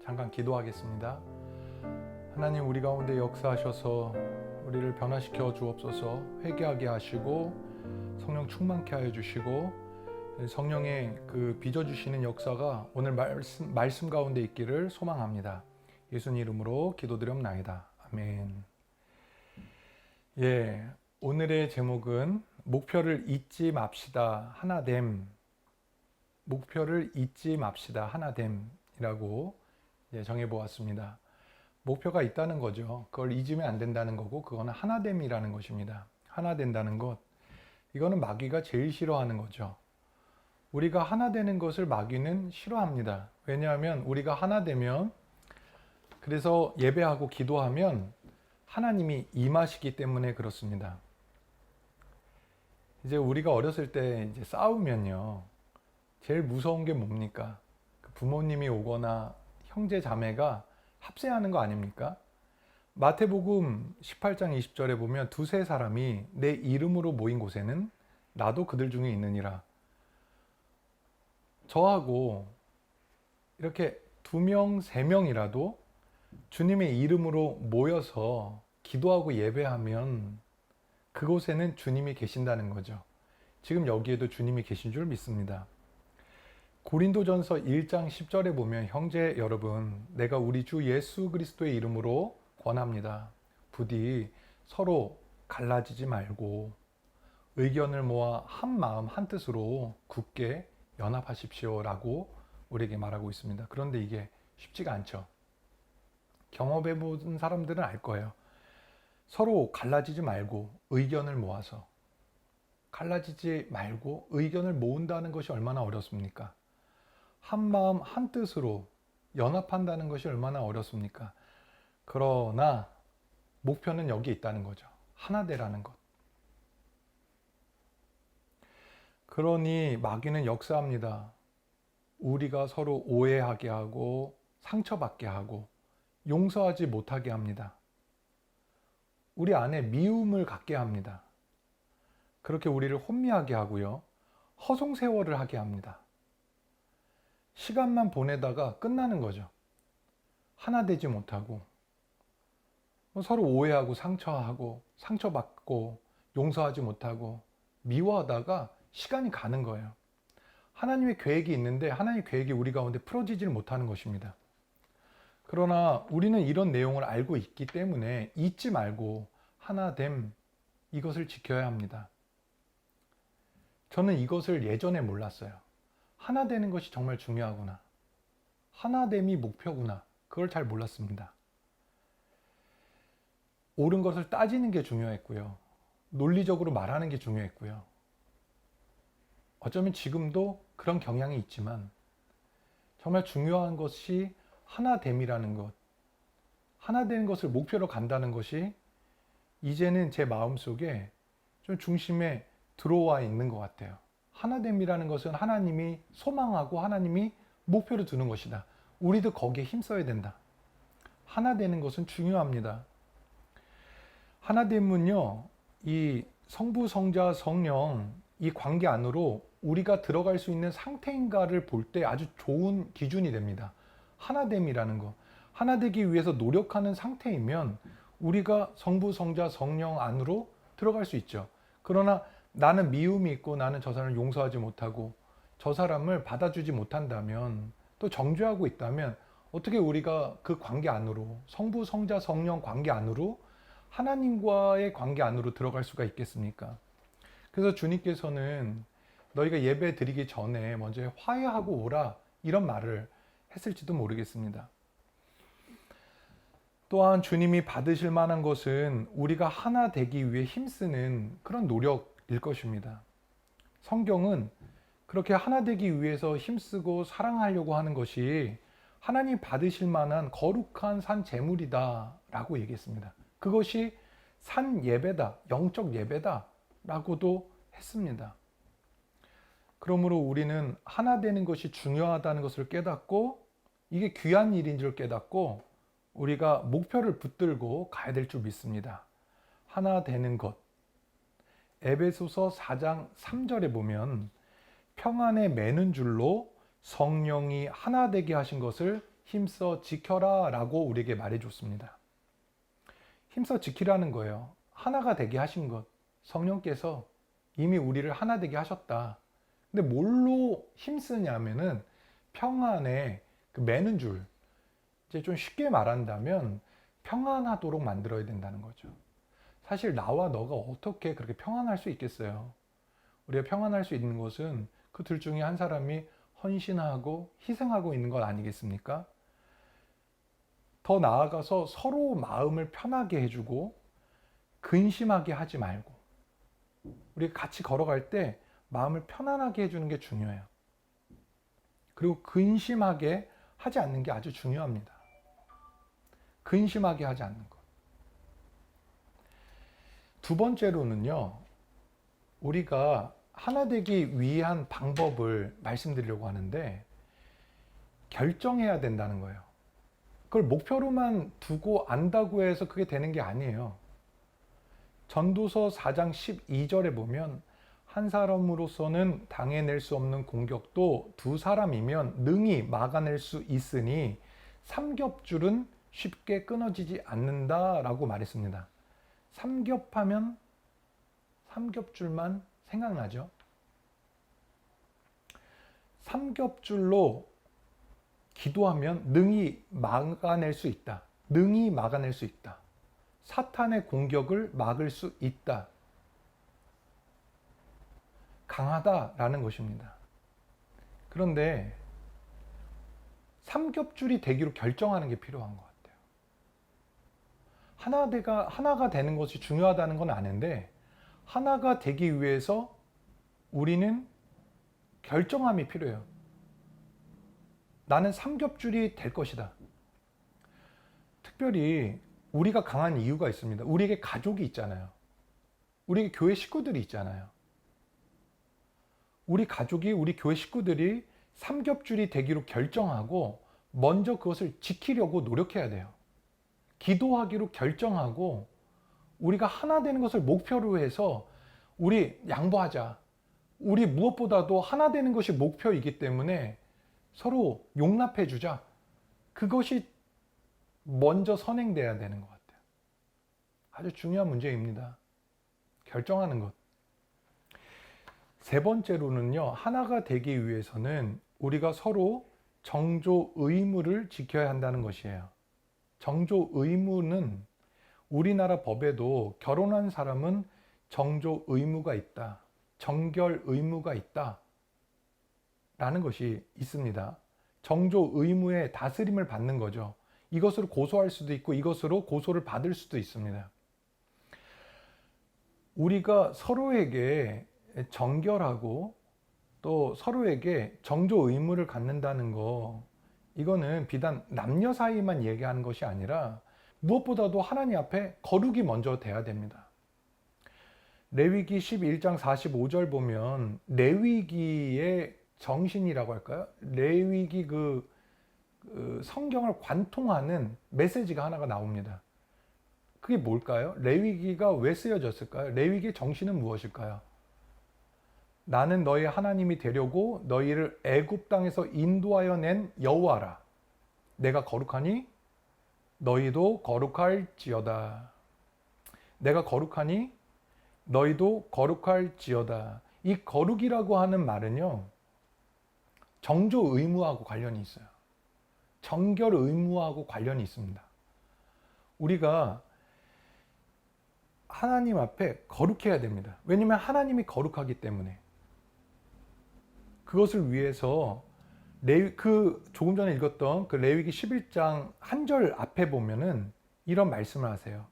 잠깐 기도하겠습니다. 하나님, 우리 가운데 역사하셔서 우리를 변화시켜 주옵소서. 회개하게 하시고 성령 충만케 하여 주시고 성령의 그 빚어주시는 역사가 오늘 말씀 가운데 있기를 소망합니다. 예수님 이름으로 기도드렸나이다. 아멘. 오늘의 제목은 목표를 잊지 맙시다. 하나됨. 목표를 잊지 맙시다. 하나됨이라고 정해보았습니다. 목표가 있다는 거죠. 그걸 잊으면 안 된다는 거고, 그거는 하나됨이라는 것입니다. 하나 된다는 것. 이거는 마귀가 제일 싫어하는 거죠. 우리가 하나 되는 것을 마귀는 싫어합니다. 왜냐하면 우리가 하나 되면, 그래서 예배하고 기도하면 하나님이 임하시기 때문에 그렇습니다. 이제 우리가 어렸을 때 이제 싸우면요, 제일 무서운 게 뭡니까? 부모님이 오거나 형제 자매가 합세하는 거 아닙니까? 마태복음 18장 20절에 보면 두세 사람이 내 이름으로 모인 곳에는 나도 그들 중에 있느니라. 저하고 이렇게 2명, 3명이라도 주님의 이름으로 모여서 기도하고 예배하면 그곳에는 주님이 계신다는 거죠. 지금 여기에도 주님이 계신 줄 믿습니다. 고린도전서 1장 10절에 보면 형제 여러분, 내가 우리 주 예수 그리스도의 이름으로 권합니다. 부디 서로 갈라지지 말고 의견을 모아 한 마음 한 뜻으로 굳게 연합하십시오 라고 우리에게 말하고 있습니다. 그런데 이게 쉽지가 않죠. 경험해 본 사람들은 알 거예요. 서로 갈라지지 말고 의견을 모아서, 갈라지지 말고 의견을 모은다는 것이 얼마나 어렵습니까? 한 마음 한 뜻으로 연합한다는 것이 얼마나 어렵습니까? 그러나 목표는 여기 있다는 거죠. 하나 되라는 것. 그러니 마귀는 역사합니다. 우리가 서로 오해하게 하고 상처받게 하고 용서하지 못하게 합니다. 우리 안에 미움을 갖게 합니다. 그렇게 우리를 혼미하게 하고요. 허송세월을 하게 합니다. 시간만 보내다가 끝나는 거죠. 하나 되지 못하고 서로 오해하고 상처받고 용서하지 못하고 미워하다가 시간이 가는 거예요. 하나님의 계획이 있는데 하나님의 계획이 우리 가운데 풀어지질 못하는 것입니다. 그러나 우리는 이런 내용을 알고 있기 때문에 잊지 말고 하나됨, 이것을 지켜야 합니다. 저는 이것을 예전에 몰랐어요. 하나 되는 것이 정말 중요하구나. 하나됨이 목표구나. 그걸 잘 몰랐습니다. 옳은 것을 따지는 게 중요했고요. 논리적으로 말하는 게 중요했고요. 어쩌면 지금도 그런 경향이 있지만 정말 중요한 것이 하나됨이라는 것. 하나 되는 것을 목표로 간다는 것이 이제는 제 마음속에 좀 중심에 들어와 있는 것 같아요. 하나됨이라는 것은 하나님이 소망하고 하나님이 목표로 두는 것이다. 우리도 거기에 힘써야 된다. 하나 되는 것은 중요합니다. 하나됨은요, 이 성부, 성자, 성령 이 관계 안으로 우리가 들어갈 수 있는 상태인가를 볼 때 아주 좋은 기준이 됩니다. 하나됨이라는 거. 하나 되기 위해서 노력하는 상태이면 우리가 성부, 성자, 성령 안으로 들어갈 수 있죠. 그러나 나는 미움이 있고 나는 저 사람을 용서하지 못하고 저 사람을 받아주지 못한다면, 또 정죄하고 있다면 어떻게 우리가 그 관계 안으로, 성부, 성자, 성령 관계 안으로, 하나님과의 관계 안으로 들어갈 수가 있겠습니까? 그래서 주님께서는 너희가 예배 드리기 전에 먼저 화해하고 오라, 이런 말을 했을지도 모르겠습니다. 또한 주님이 받으실 만한 것은 우리가 하나 되기 위해 힘쓰는 그런 노력일 것입니다. 성경은 그렇게 하나 되기 위해서 힘쓰고 사랑하려고 하는 것이 하나님 받으실 만한 거룩한 산 제물이다 라고 얘기했습니다. 그것이 산 예배다, 영적 예배다 라고도 했습니다. 그러므로 우리는 하나 되는 것이 중요하다는 것을 깨닫고 이게 귀한 일인 줄 깨닫고 우리가 목표를 붙들고 가야 될 줄 믿습니다. 하나 되는 것. 에베소서 4장 3절에 보면 평안에 매는 줄로 성령이 하나 되게 하신 것을 힘써 지켜라 라고 우리에게 말해줬습니다. 힘써 지키라는 거예요. 하나가 되게 하신 것. 성령께서 이미 우리를 하나 되게 하셨다. 근데 뭘로 힘쓰냐면은 평안에 그 매는 줄. 이제 좀 쉽게 말한다면 평안하도록 만들어야 된다는 거죠. 사실 나와 너가 어떻게 그렇게 평안할 수 있겠어요? 우리가 평안할 수 있는 것은 그 둘 중에 한 사람이 헌신하고 희생하고 있는 것 아니겠습니까? 더 나아가서 서로 마음을 편하게 해주고 근심하게 하지 말고 우리 같이 걸어갈 때 마음을 편안하게 해주는 게 중요해요. 그리고 근심하게 하지 않는 게 아주 중요합니다. 근심하게 하지 않는 것. 두 번째로는요, 우리가 하나 되기 위한 방법을 말씀드리려고 하는데 결정해야 된다는 거예요. 그걸 목표로만 두고 안다고 해서 그게 되는 게 아니에요. 전도서 4장 12절에 보면 한 사람으로서는 당해낼 수 없는 공격도 두 사람이면 능히 막아낼 수 있으니 삼겹줄은 쉽게 끊어지지 않는다라고 말했습니다. 삼겹하면 삼겹줄만 생각나죠? 삼겹줄로 기도하면 능히 막아낼 수 있다. 능히 막아낼 수 있다. 사탄의 공격을 막을 수 있다. 강하다라는 것입니다. 그런데 삼겹줄이 되기로 결정하는 게 필요한 것 같아요. 하나가 되는 것이 중요하다는 건 아는데 하나가 되기 위해서 우리는 결정함이 필요해요. 나는 삼겹줄이 될 것이다. 특별히 우리가 강한 이유가 있습니다. 우리에게 가족이 있잖아요. 우리 교회 식구들이 있잖아요. 우리 가족이, 우리 교회 식구들이 삼겹줄이 되기로 결정하고 먼저 그것을 지키려고 노력해야 돼요. 기도하기로 결정하고 우리가 하나 되는 것을 목표로 해서 우리 양보하자. 우리 무엇보다도 하나 되는 것이 목표이기 때문에 서로 용납해 주자. 그것이 먼저 선행돼야 되는 것 같아요. 아주 중요한 문제입니다. 결정하는 것. 세 번째로는요, 하나가 되기 위해서는 우리가 서로 정조 의무를 지켜야 한다는 것이에요. 정조 의무는 우리나라 법에도 결혼한 사람은 정조 의무가 있다. 정결 의무가 있다. 라는 것이 있습니다. 정조 의무의 다스림을 받는 거죠. 이것으로 고소할 수도 있고 이것으로 고소를 받을 수도 있습니다. 우리가 서로에게 정결하고 또 서로에게 정조 의무를 갖는다는 거, 이거는 비단 남녀 사이만 얘기하는 것이 아니라 무엇보다도 하나님 앞에 거룩이 먼저 돼야 됩니다. 레위기 11장 45절 보면 레위기의 정신이라고 할까요? 레위기 그 성경을 관통하는 메시지가 하나가 나옵니다. 그게 뭘까요? 레위기가 왜 쓰여졌을까요? 레위기의 정신은 무엇일까요? 나는 너희 하나님이 되려고 너희를 애굽 땅에서 인도하여 낸 여호와라. 내가 거룩하니 너희도 거룩할지어다. 내가 거룩하니 너희도 거룩할지어다. 이 거룩이라고 하는 말은요, 정조 의무하고 관련이 있어요. 정결 의무하고 관련이 있습니다. 우리가 하나님 앞에 거룩해야 됩니다. 왜냐하면 하나님이 거룩하기 때문에. 그것을 위해서 조금 전에 읽었던 그 레위기 11장 한 절 앞에 보면은 이런 말씀을 하세요.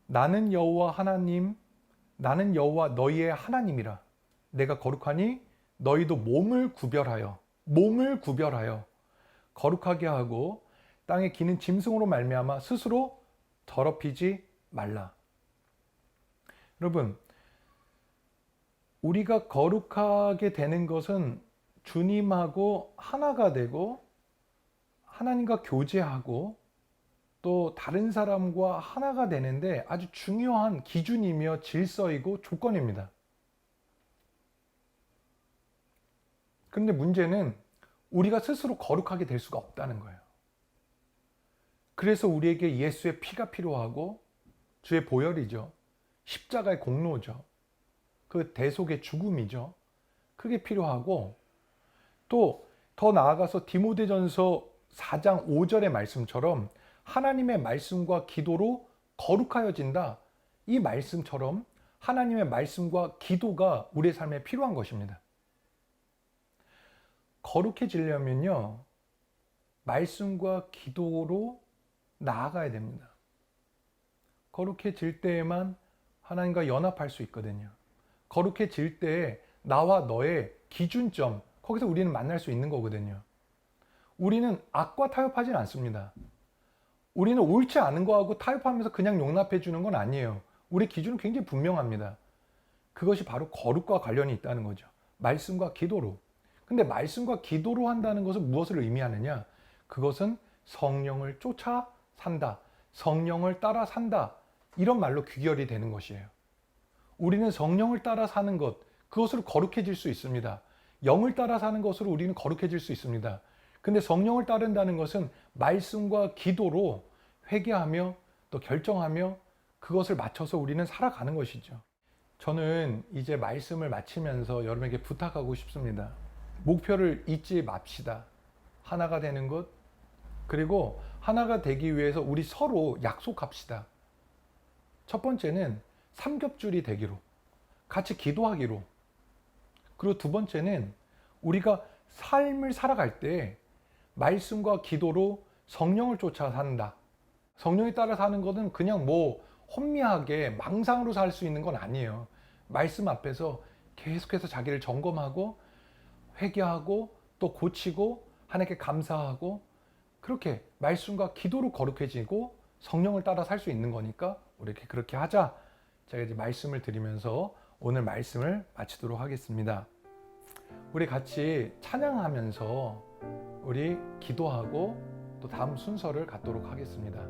나는 여호와 하나님, 나는 여호와 너희의 하나님이라. 내가 거룩하니 너희도 몸을 구별하여 거룩하게 하고 땅에 기는 짐승으로 말미암아 스스로 더럽히지 말라. 여러분, 우리가 거룩하게 되는 것은 주님하고 하나가 되고 하나님과 교제하고 또 다른 사람과 하나가 되는데 아주 중요한 기준이며 질서이고 조건입니다. 그런데 문제는 우리가 스스로 거룩하게 될 수가 없다는 거예요. 그래서 우리에게 예수의 피가 필요하고 주의 보혈이죠. 십자가의 공로죠. 그 대속의 죽음이죠. 그게 필요하고 또 더 나아가서 디모데전서 4장 5절의 말씀처럼 하나님의 말씀과 기도로 거룩하여진다. 이 말씀처럼 하나님의 말씀과 기도가 우리의 삶에 필요한 것입니다. 거룩해지려면요, 말씀과 기도로 나아가야 됩니다. 거룩해질 때에만 하나님과 연합할 수 있거든요. 거룩해질 때에 나와 너의 기준점, 거기서 우리는 만날 수 있는 거거든요. 우리는 악과 타협하진 않습니다. 우리는 옳지 않은 거하고 타협하면서 그냥 용납해 주는 건 아니에요. 우리 기준은 굉장히 분명합니다. 그것이 바로 거룩과 관련이 있다는 거죠. 말씀과 기도로. 근데 말씀과 기도로 한다는 것은 무엇을 의미하느냐? 그것은 성령을 쫓아 산다. 성령을 따라 산다. 이런 말로 귀결이 되는 것이에요. 우리는 성령을 따라 사는 것, 그것으로 거룩해질 수 있습니다. 영을 따라 사는 것으로 우리는 거룩해질 수 있습니다. 근데 성령을 따른다는 것은 말씀과 기도로 회개하며 또 결정하며 그것을 맞춰서 우리는 살아가는 것이죠. 저는 이제 말씀을 마치면서 여러분에게 부탁하고 싶습니다. 목표를 잊지 맙시다. 하나가 되는 것, 그리고 하나가 되기 위해서 우리 서로 약속합시다. 첫 번째는 삼겹줄이 되기로, 같이 기도하기로. 그리고 두 번째는 우리가 삶을 살아갈 때 말씀과 기도로 성령을 쫓아 산다. 성령에 따라 사는 것은 그냥 혼미하게 망상으로 살 수 있는 건 아니에요. 말씀 앞에서 계속해서 자기를 점검하고 회개하고 또 고치고 하나님께 감사하고 그렇게 말씀과 기도로 거룩해지고 성령을 따라 살 수 있는 거니까 우리 그렇게 하자. 제가 이제 말씀을 드리면서 오늘 말씀을 마치도록 하겠습니다. 우리 같이 찬양하면서 우리 기도하고 또 다음 순서를 갖도록 하겠습니다.